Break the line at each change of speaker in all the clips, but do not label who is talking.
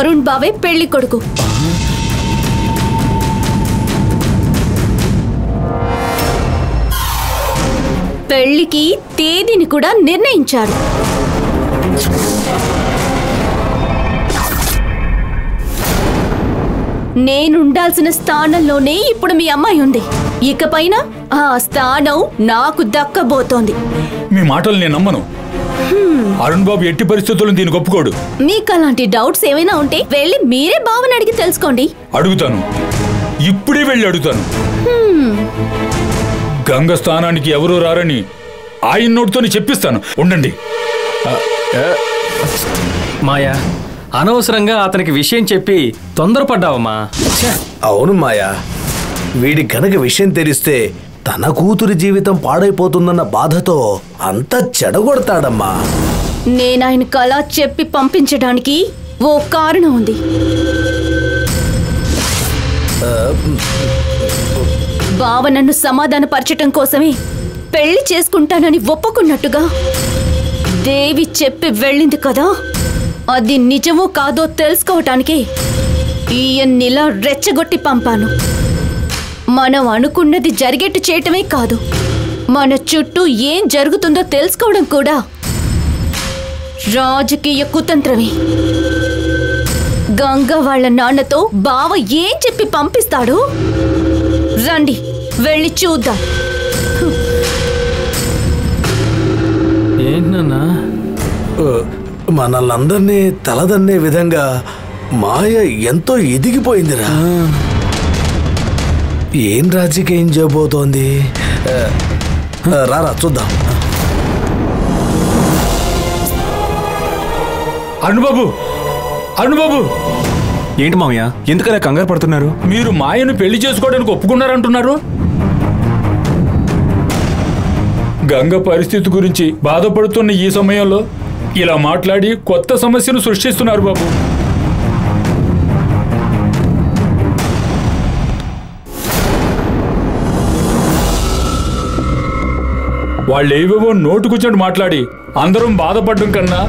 అరుణ్ బావే పెళ్లి కొడుకు. పెళ్లికి తేదీని కూడా నిర్ణయించారు. నేనుండాల్సిన స్థానంలోనే ఇప్పుడు మీ అమ్మాయి ఉంది. ఇకపైన ఆ స్థానం నాకు దక్కబోతోంది.
మీ మాటలు నేను నమ్మను. అరుణ్ బాబు ఎట్టి పరిస్థితుల్లో దీనికి ఒప్పుకోడు.
మీకు అలాంటి డౌట్స్ ఏమైనా ఉంటే వెళ్ళి మీరే బావని అడిగి తెలుసుకోండి.
అడుగుతాను, ఇప్పుడే వెళ్ళి అడుగుతాను. గంగ స్థానానికి ఎవరూ రారని ఆయన నోటితోనే చెప్పిస్తాను. ఉండండి.
మాయా, అనవసరంగా అతనికి విషయం చెప్పి తొందరపడ్డావమ్మా.
అవును మాయా, వీడి గనక విషయం తెలిస్తే తన కూతురి జీవితం పాడైపోతుందన్న బాధతో అంతా చెడగొడతాడమ్మా.
నేనాయనకు అలా చెప్పి పంపించడానికి ఓ కారణం ఉంది. బావ నన్ను సమాధానపరచటం కోసమే పెళ్లి చేసుకుంటానని ఒప్పుకున్నట్టుగా దేవి చెప్పి వెళ్ళింది కదా. అది నిజమో కాదో తెలుసుకోవటానికి ఈయన్నిలా రెచ్చగొట్టి పంపాను. మనం అనుకున్నది జరిగేట్టు చేయటమే కాదు, మన చుట్టూ ఏం జరుగుతుందో తెలుసుకోవడం కూడా రాజకీయ కుతంత్రమే. గంగ వాళ్ళ నాన్నతో బావ ఏం చెప్పి పంపిస్తాడో రండి వెళ్ళి చూద్దాం.
ఏంటన్నా,
మనల్నందరినీ తలదన్నే విధంగా మాయ ఎంతో ఎదిగిపోయిందిరా. ఏం రాజకీయం చేయబోతోంది? రారా చూద్దాం.
అరుణ్ బాబు, అరుణ్ బాబు!
ఏంటి మామయ్య, ఎందుకలా కంగారు పడుతున్నారు?
మీరు మాయను పెళ్లి చేసుకోవడానికి ఒప్పుకున్నారంటున్నారు. గంగ పరిస్థితి గురించి బాధపడుతున్న ఈ సమయంలో ఇలా మాట్లాడి కొత్త సమస్యను సృష్టిస్తున్నారు బాబు. వాళ్ళేవేవో నోటుకొచ్చినట్టు మాట్లాడి అందరం బాధపడడం కన్నా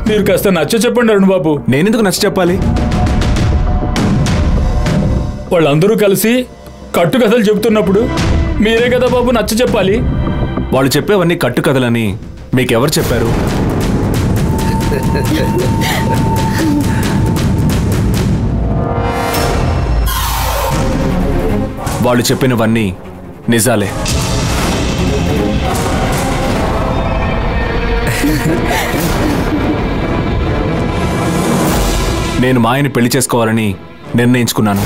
మీరు కాస్త నచ్చ చెప్పండి అరుణ్ బాబు.
నేనెందుకు నచ్చ చెప్పాలి?
వాళ్ళందరూ కలిసి కట్టుకథలు చెబుతున్నప్పుడు మీరే కదా బాబు నచ్చ చెప్పాలి.
వాళ్ళు చెప్పేవన్నీ కట్టుకథలని మీకెవరు చెప్పారు? వాళ్ళు చెప్పినవన్నీ నిజాలే. నేను మాయని పెళ్లి చేసుకోవాలని నిర్ణయించుకున్నాను.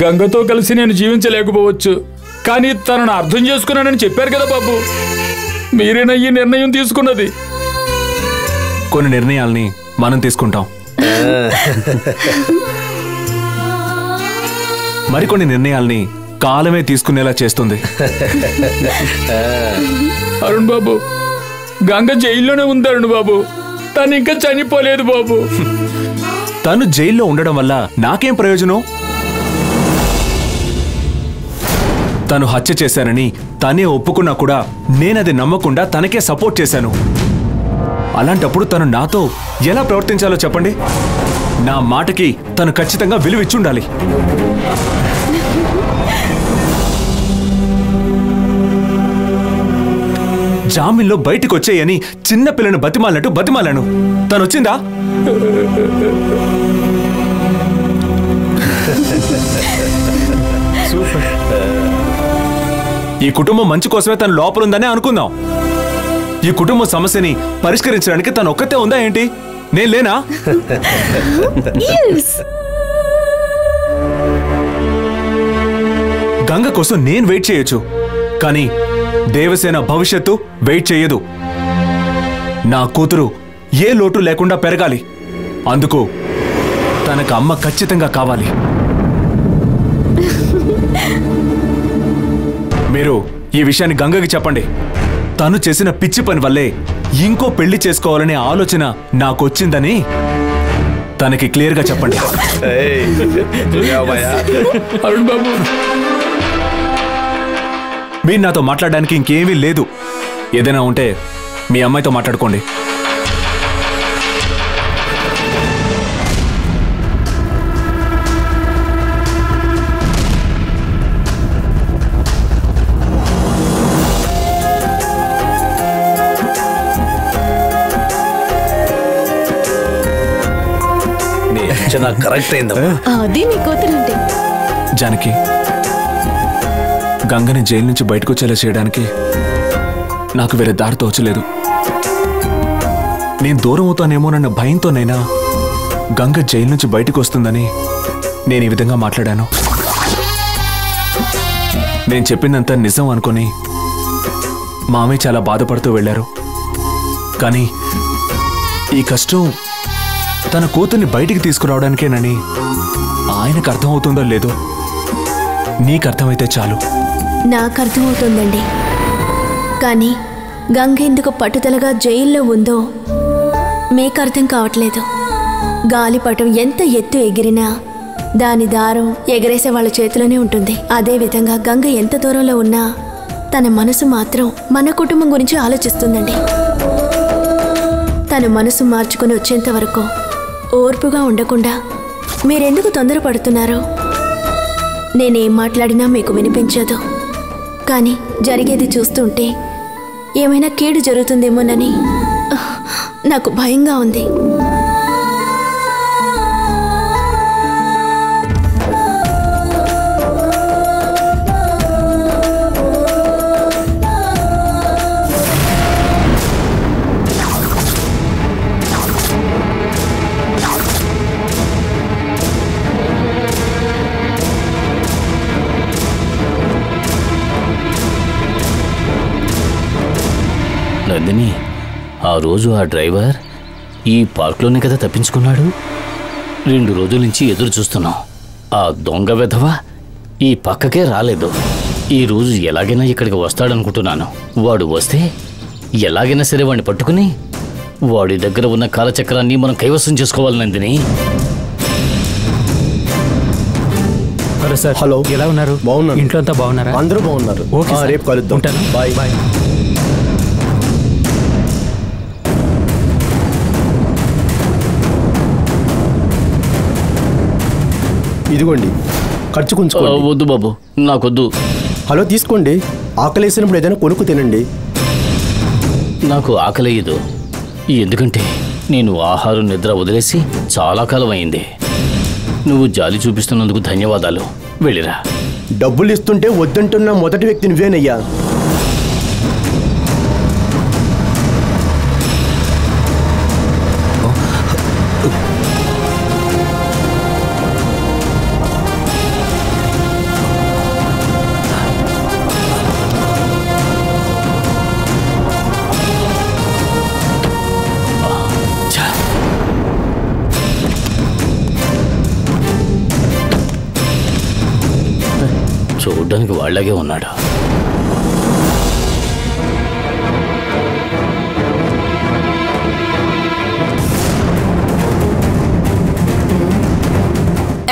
గంగతో కలిసి నేను జీవించలేకపోవచ్చు, కానీ తనను అర్థం చేసుకున్నానని చెప్పారు కదా బాబు. మీరేనా ఈ నిర్ణయం తీసుకున్నది?
కొన్ని నిర్ణయాల్ని మనం తీసుకుంటాం, మరికొన్ని నిర్ణయాల్ని కాలమే తీసుకునేలా చేస్తుంది.
అరుణ్ బాబు, గంగ జైల్లోనే ఉంది అరుణ్ బాబు. తను ఇంకా చనిపోలేదు బాబు.
తను జైల్లో ఉండడం వల్ల నాకేం ప్రయోజనం? తను హత్య చేశానని తనే ఒప్పుకున్నా కూడా నేనది నమ్మకుండా తనకే సపోర్ట్ చేశాను. అలాంటప్పుడు తను నాతో ఎలా ప్రవర్తించాలో చెప్పండి. నా మాటకి తను ఖచ్చితంగా విలువిచ్చుండాలి. జామీన్లో బయటికి వచ్చేయని చిన్న పిల్లను బతిమాలనట్టు బతిమాలను. తను వచ్చిందా? ఈ కుటుంబం మంచి కోసమే తను లోపలుందనే అనుకుందాం. ఈ కుటుంబ సమస్యని పరిష్కరించడానికి తను ఒక్కతే ఉందా ఏంటి? నేను లేనా? గంగ కోసం నేను వెయిట్ చేయొచ్చు, కానీ దేవసేన భవిష్యత్తు వెయిట్ చేయదు. నా కూతురు ఏ లోటు లేకుండా పెరగాలి. అందుకు తనకు అమ్మ ఖచ్చితంగా కావాలి. మీరు ఈ విషయాన్ని గంగకి చెప్పండి. తను చేసిన పిచ్చి పని వల్లే ఇంకో పెళ్లి చేసుకోవాలనే ఆలోచన నాకొచ్చిందని తనకి క్లియర్గా చెప్పండి.
ఏయ్,
アルバム
చూసావా?
みんな
మీరు ఈ విషయాన్ని గంగకి చెప్పండి. తను చేసిన పిచ్చి పని వల్లే ఇంకో పెళ్లి చేసుకోవాలనే ఆలోచన నాకొచ్చిందని తనకి క్లియర్గా చెప్పండి.
アルバム
మీరు మీరు నాతో మాట్లాడడానికి ఇంకేమీ లేదు. ఏదైనా ఉంటే మీ అమ్మాయితో మాట్లాడుకోండి.
కరెక్ట్ అయిందా?
అది నీ కూతురంటే.
జానకి, గంగని జైలు నుంచి బయటకు వచ్చేలా చేయడానికి నాకు వేరే దారి తోచలేదు. నేను దూరం అవుతానేమోనన్న భయంతోనైనా గంగ జైలు నుంచి బయటకు వస్తుందని నేను ఈ విధంగా మాట్లాడాను. నేను చెప్పిందంతా నిజం అనుకుని మామయ్య చాలా బాధపడుతూ వెళ్ళారు. కానీ ఈ కష్టం తన కూతుర్ని బయటికి తీసుకురావడానికేనని ఆయనకు అర్థమవుతుందో లేదో నీకు అర్థమైతే చాలు.
నాకు అర్థమవుతుందండి. కానీ గంగ ఎందుకు పట్టుదలగా జైల్లో ఉందో మీకు అర్థం కావట్లేదు. గాలిపటం ఎంత ఎత్తు ఎగిరినా దాని దారం ఎగరేసే వాళ్ళ చేతిలోనే ఉంటుంది. అదేవిధంగా గంగ ఎంత దూరంలో ఉన్నా తన మనసు మాత్రం మన కుటుంబం గురించి ఆలోచిస్తుందండి. తన మనసు మార్చుకుని వచ్చేంత వరకు ఓర్పుగా ఉండకుండా మీరెందుకు తొందరపడుతున్నారో? నేనేం మాట్లాడినా మీకు వినిపించదు. కానీ జరిగేది చూస్తుంటే ఏమైనా కీడు జరుగుతుందేమోనని నాకు భయంగా ఉంది.
నందిని, ఆ రోజు ఆ డ్రైవర్ ఈ పార్క్లోనే కదా తప్పించుకున్నాడు. 2 రోజుల నుంచి ఎదురు చూస్తున్నాం. ఆ దొంగ వెధవ ఈ పక్కకే రాలేదు. ఈ రోజు ఎలాగైనా ఇక్కడికి వస్తాడనుకుంటున్నాను. వాడు వస్తే ఎలాగైనా సరే వాడిని పట్టుకుని వాడి దగ్గర ఉన్న కాలచక్రాన్ని మనం కైవసం చేసుకోవాలి. Nandini,
hello sir.
హలో,
ఎలా ఉన్నారు?
బాగున్నాను.
ఇంట్లో అంతా బాగున్నారా?
అందరూ బాగున్నారు.
Okay sir.
రేపు కలుద్దాం.
ఉంటాను.
Bye bye. ఇదిగోండి, ఖర్చు కొంచుకోండి.
వద్దు బాబు, నాకొద్దు.
హలో, తీసుకోండి. ఆకలేసినప్పుడు ఏదైనా కొనుక్కు తినండి.
నాకు ఆకలేయదు. ఎందుకంటే నేను ఆహారం నిద్ర వదిలేసి చాలా కాలం అయింది. నువ్వు జాలి చూపిస్తున్నందుకు ధన్యవాదాలు. వెళ్ళిరా.
డబ్బులు ఇస్తుంటే వద్దంటున్న మొదటి వ్యక్తి నువ్వేనయ్యా.
చూడ్డానికి వాళ్ళగే ఉన్నాడు.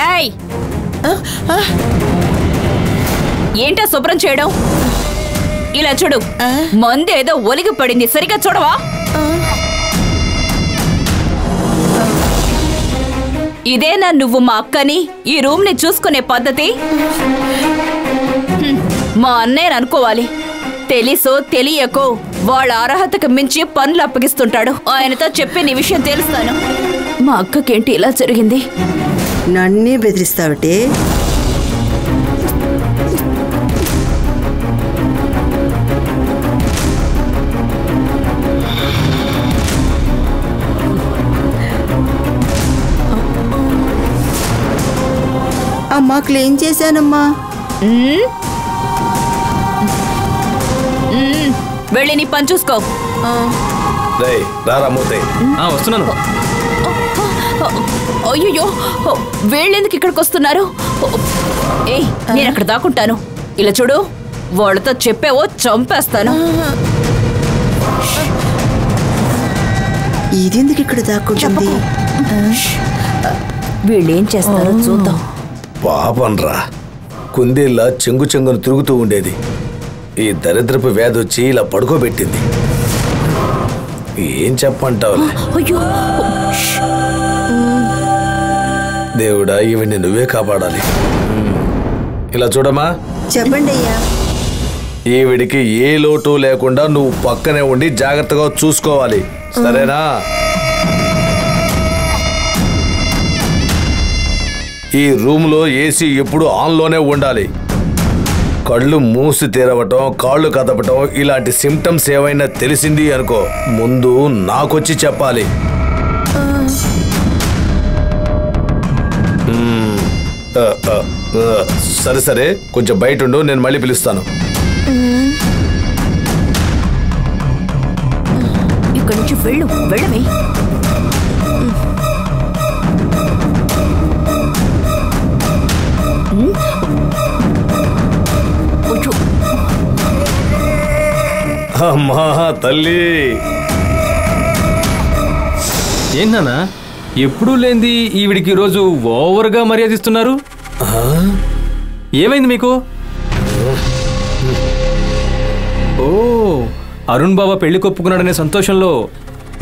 ఏయ్, ఏంటా శుభ్రం చేయడం? ఇలా చూడు, మందేదో ఒలిగి పడింది, సరిగా చూడవా? ఇదేనా నువ్వు మా అక్కని ఈ రూమ్ ని చూసుకునే పద్ధతి? మా అన్నయ్య అనుకోవాలి. తెలుసో తెలియకో వాళ్ళ అర్హతకు మించి పనులు అప్పగిస్తుంటాడు. ఆయనతో చెప్పి నీ విషయం తెలుస్తాను. మా అక్కకేంటి ఇలా జరిగింది?
నన్నే బెదిరిస్తావటే? అమ్మా, క్లీన్ చేశానమ్మా.
వెళ్ళి నీ పని చూసుకో.
వస్తున్నాను.
అయ్యో, వీళ్ళెందుకు ఇక్కడికి వస్తున్నారు? ఏయ్, నేను అక్కడ దాక్కుంటాను. ఇలా చూడు, వాళ్ళతో చెప్పేవో చంపేస్తాను.
ఇదెందుకు ఇక్కడ దాక్కుంటుంది?
వీళ్ళేం చేస్తారో చూద్దాం.
పాపం రా, కుందేళ్ళ చెంగు చెంగును తిరుగుతూ ఉండేది. ఈ దరిద్రపు వ్యాధి వచ్చి ఇలా పడుకోబెట్టింది. ఏం చెప్పంటావు?
అయ్యో
దేవుడా, ఇవన్నీ నువ్వే కాపాడాలి. ఇలా చూడమ్మా,
చెప్పండి అయ్యా.
ఈవిడికి ఏ లోటు లేకుండా నువ్వు పక్కనే ఉండి జాగ్రత్తగా చూసుకోవాలి, సరేనా? ఈ రూమ్లో ఏసీ ఎప్పుడు ఆన్లోనే ఉండాలి. కళ్ళు మూసి తెరవటం, కాళ్ళు కదపటం ఇలాంటి సిమ్టమ్స్ ఏవైనా తెలిసింది అనుకో, ముందు నాకొచ్చి చెప్పాలి. సరే సరే, కొంచెం బయట ఉండు, నేను మళ్ళీ పిలుస్తాను.
ఇక్కడి నుంచి వెళ్ళమే.
అమ్మా తల్లి,
ఏంటన్నా ఎప్పుడూ లేంది ఈవిడికి ఈరోజు ఓవర్గా మర్యాదిస్తున్నారు? ఏమైంది మీకు? ఓ, అరుణ్ బాబా పెళ్లి కొప్పుకున్నాడనే సంతోషంలో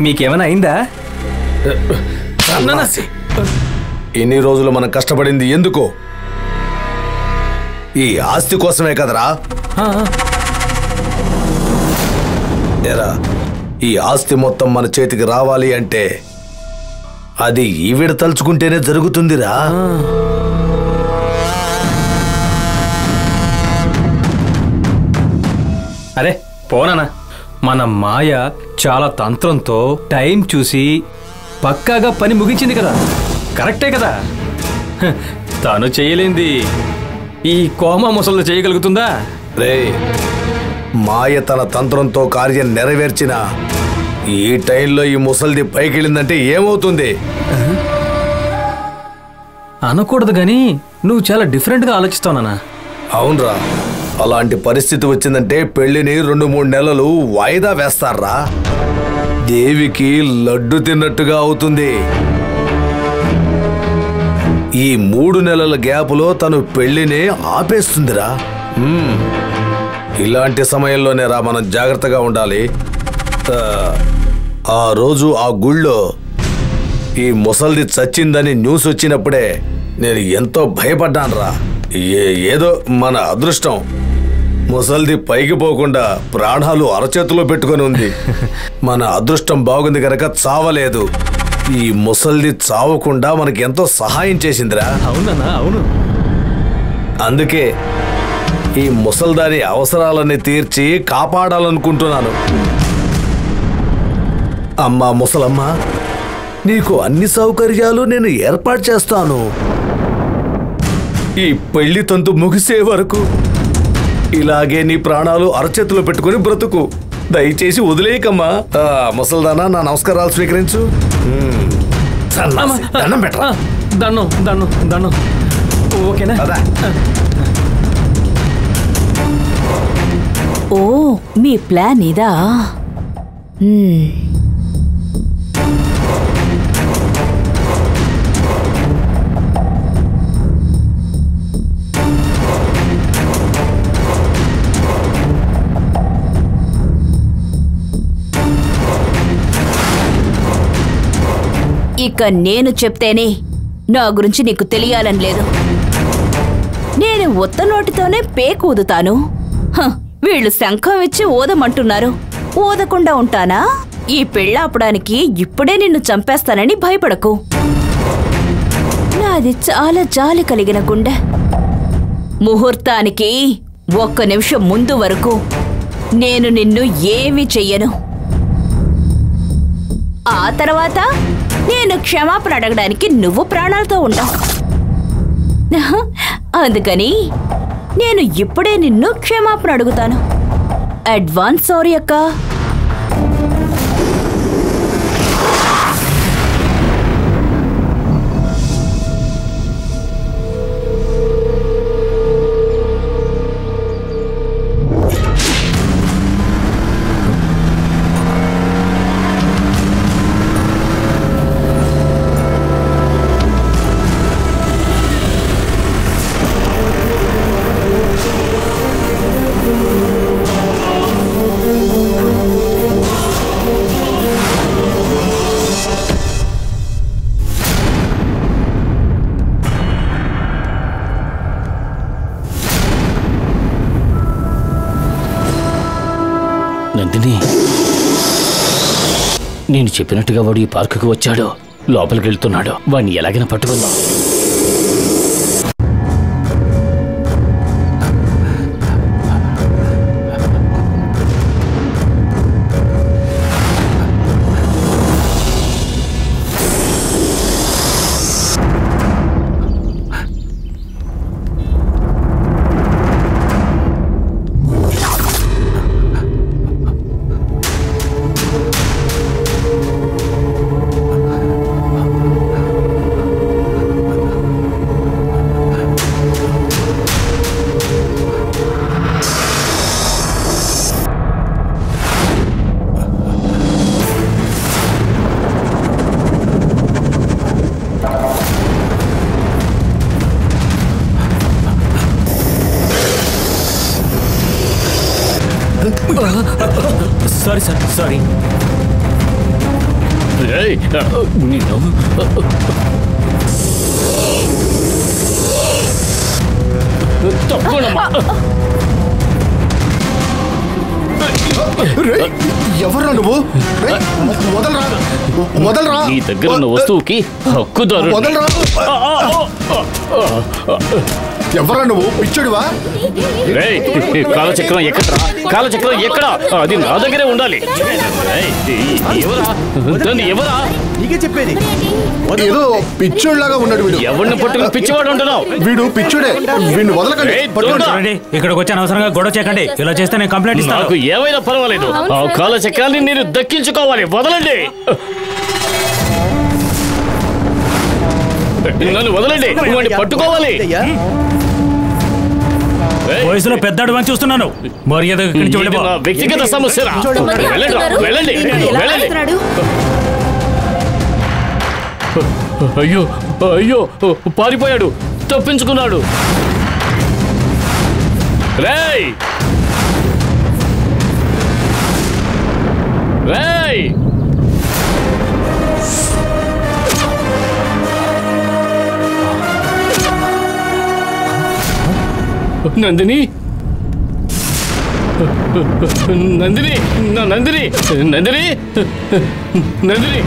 మీకేమైనా అయిందా?
ఎన్ని రోజులు మనం కష్టపడింది ఎందుకో? ఈ ఆస్తి కోసమే కదరా. ఏరా, ఈ ఆస్తి మొత్తం మన చేతికి రావాలి అంటే అది ఈవిడ తలుచుకుంటేనే జరుగుతుందిరా.
అరే పోనానా, మన మాయ చాలా తంత్రంతో టైం చూసి పక్కాగా పని ముగించింది కదా, కరెక్టే కదా? తను చేయలేంది ఈ కోమా ముసలు చేయగలుగుతుందా?
రే, మాయ తన తంత్రంతో కార్యం నెరవేర్చిన ఈ టైంలో ఈ ముసల్ది పైకెళ్ళిందంటే ఏమవుతుంది?
అనకూడదు గాని నువ్వు చాలా డిఫరెంట్గా ఆలోచిస్తావునా?
అవునరా, అలాంటి పరిస్థితి వచ్చిందంటే పెళ్లిని 2-3 నెలలు వాయిదా వేస్తారా. దేవికి లడ్డు తిన్నట్టుగా అవుతుంది. ఈ 3 నెలల గ్యాపులో తను పెళ్లిని ఆపేస్తుందిరా. ఇలాంటి సమయంలోనే రా మనం జాగ్రత్తగా ఉండాలి. ఆ రోజు ఆ గుళ్ళో ఈ ముసల్ది చచ్చిందని న్యూస్ వచ్చినప్పుడే నేను ఎంతో భయపడ్డానురా. ఏదో మన అదృష్టం, ముసల్ది పైకి పోకుండా ప్రాణాలు అరచేతిలో పెట్టుకొని ఉంది. మన అదృష్టం బాగుంది కనుక చావలేదు. ఈ ముసల్ది చావకుండా మనకి ఎంతో సహాయం చేసిందిరా.
అవునన్నా, అవును.
అందుకే ఈ ముసల్దాని అవసరాలన్నీ తీర్చి కాపాడాలనుకుంటున్నాను. అమ్మా ముసలమ్మ, నీకు అన్ని సౌకర్యాలు నేను ఏర్పాటు చేస్తాను. ఈ పెళ్లి తంతు ముగిసే వరకు ఇలాగే నీ ప్రాణాలు అరచేతిలో పెట్టుకుని బ్రతుకు. దయచేసి వదిలేయకమ్మా. ముసల్దానా, నా నమస్కారాలు స్వీకరించు. దండం పెట్టరా.
దండం దండం దండం. ఓకేనా?
ఓ, మీ ప్లాన్ ఇదా? ఇక నేను చెప్తేనే నా గురించి నీకు తెలియాలని లేదు. నేను ఉత్త నోటితోనే పేకూదుతాను. వీళ్ళు శంఖం ఇచ్చి ఊదమంటున్నారు, ఊదకుండా ఉంటానా? ఈ పెళ్ళాపడానికి ఇప్పుడే నిన్ను చంపేస్తానని భయపడకు. నాది చాలా జాలి కలిగిన గుండె. ముహూర్తానికి 1 నిమిషం ముందు వరకు నేను నిన్ను ఏమీ చెయ్యను. ఆ తర్వాత నేను క్షమాపణ అడగడానికి నువ్వు ప్రాణాలతో ఉంటావు. అందుకని నేను ఇప్పుడే నిన్ను క్షమాపణ అడుగుతాను. అడ్వాన్స్ సారీ అక్క.
నందిని, నేను చెప్పినట్టుగా వాడు ఈ పార్కుకి వచ్చాడు, లోపలికి వెళ్తున్నాడు. వాడిని ఎలాగైనా పట్టుకుందాం.
Sorry sir, sorry.
ఎవరు నువ్వు? వదలరా.
నీ దగ్గర ఉన్న వస్తువుకి హక్కుదారు.
ఎవరా నువ్వు? పిచ్చుడివా?
కాలచక్రం ఎక్కడరా? కాలచక్రం ఎక్కడ? అది నా దగ్గరే ఉండాలి. ఎవరా?
నీకే చెప్పేది. ఏదో పిచ్చోడ్లాగా ఉన్నాడు వీడు.
ఎవరిని పట్టుకుని పిచ్చివాడు ఉంటున్నావు?
వీడు పిచ్చుడే. వీడిని వదలకండి.
ఇక్కడికి వచ్చి అనవసరంగా గొడవ చేయకండి. ఇలా చేస్తే నేను కంప్లైంట్ ఇస్తాను.
నాకు ఏమైనా పర్వాలేదు, ఆ కాలచక్రాన్ని నేను దక్కించుకోవాలి. వదలండి, నన్ను వదలండి. వాడిని పట్టుకోవాలి.
వయసులో పెద్దాడు అని చూస్తున్నాను. మర్యాద
వ్యక్తిగత సమస్య. వెళ్ళండి. అయ్యో అయ్యో, పారిపోయాడు, తప్పించుకున్నాడు. రేయ్ రేయ్, నందిని, నందిని, నందిని, నందిని, నందిని, నందిని,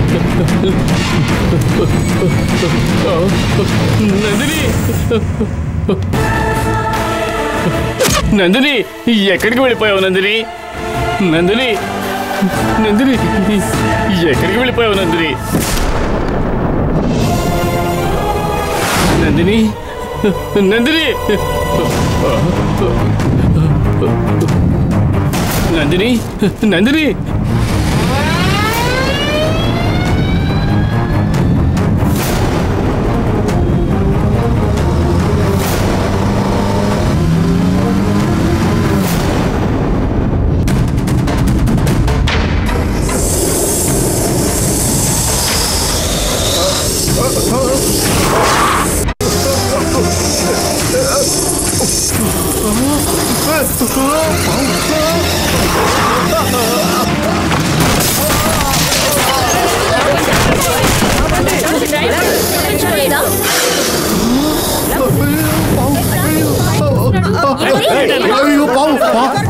నందిని, ఎక్కడికి వెళ్ళిపోయావు నందిని? నందిని, నందిని, ఎక్కడికి వెళ్ళిపోయావు నందిని? నందిని, నందిని, నందిని, నందిని,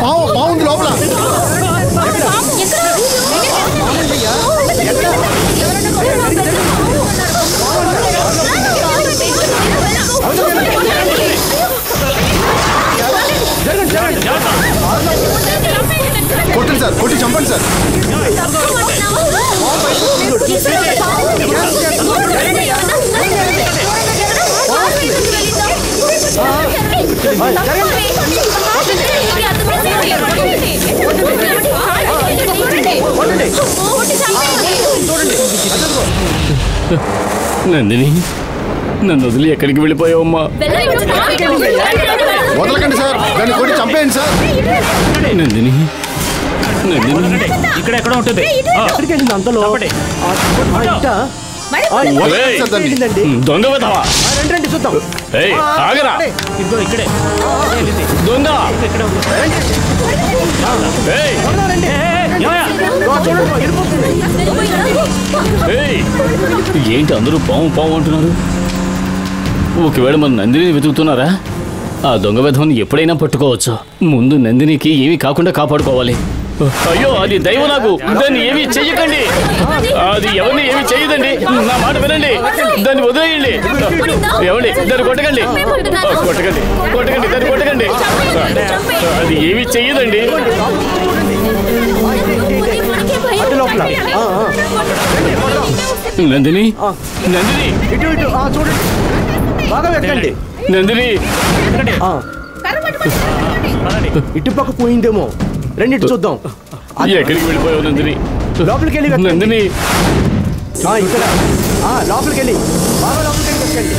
బాగుంది లోపల. కొట్టండి సార్, కొట్టి చంపండి సార్.
నందిని, నన్ను వదిలి ఎక్కడికి వెళ్ళిపోయావమ్మా?
వదలకండి సార్, దాన్ని కొట్టి చంపేయండి సార్.
నందిని, నందిని,
ఇక్కడ ఎక్కడ ఉంటుంది?
దొంగ వెధవా! ఏయ్, ఆగరా!
ఇక్కడే
దొంగ! ఏయ్! ఏయ్! ఏంటి అందరూ పాము పాము అంటున్నారు? ఒకవేళ మన నందిని వెతుకుతున్నారా? ఆ దొంగ వెధవని ఎప్పుడైనా పట్టుకోవచ్చు. ముందు నందినికి ఏమీ కాకుండా కాపాడుకోవాలి. అయ్యో అది దైవం నాకు దాన్ని ఏమీ చెయ్యకండి అది ఎవరిని ఏమీ చెయ్యదండి నా మాట వినండి దాన్ని వదిలేయండి ఏమండి దాన్ని కొట్టకండి కొట్టకండి కొట్టకండి దాన్ని కొట్టకండి అది ఏమీ చెయ్యదండి నందిని నందిని
చూడండి బాగా వెతకండి
నందిని
ఇటుపక్క పోయిందేమో రెండిటి చూద్దాం
ఎక్కడికి వెళ్ళిపోయావు నందిని
లోపలికి వెళ్ళి
నందిని
ఇక్కడ లోపలికి వెళ్ళి బాగా లోపలికి వెళ్ళి వెతకండి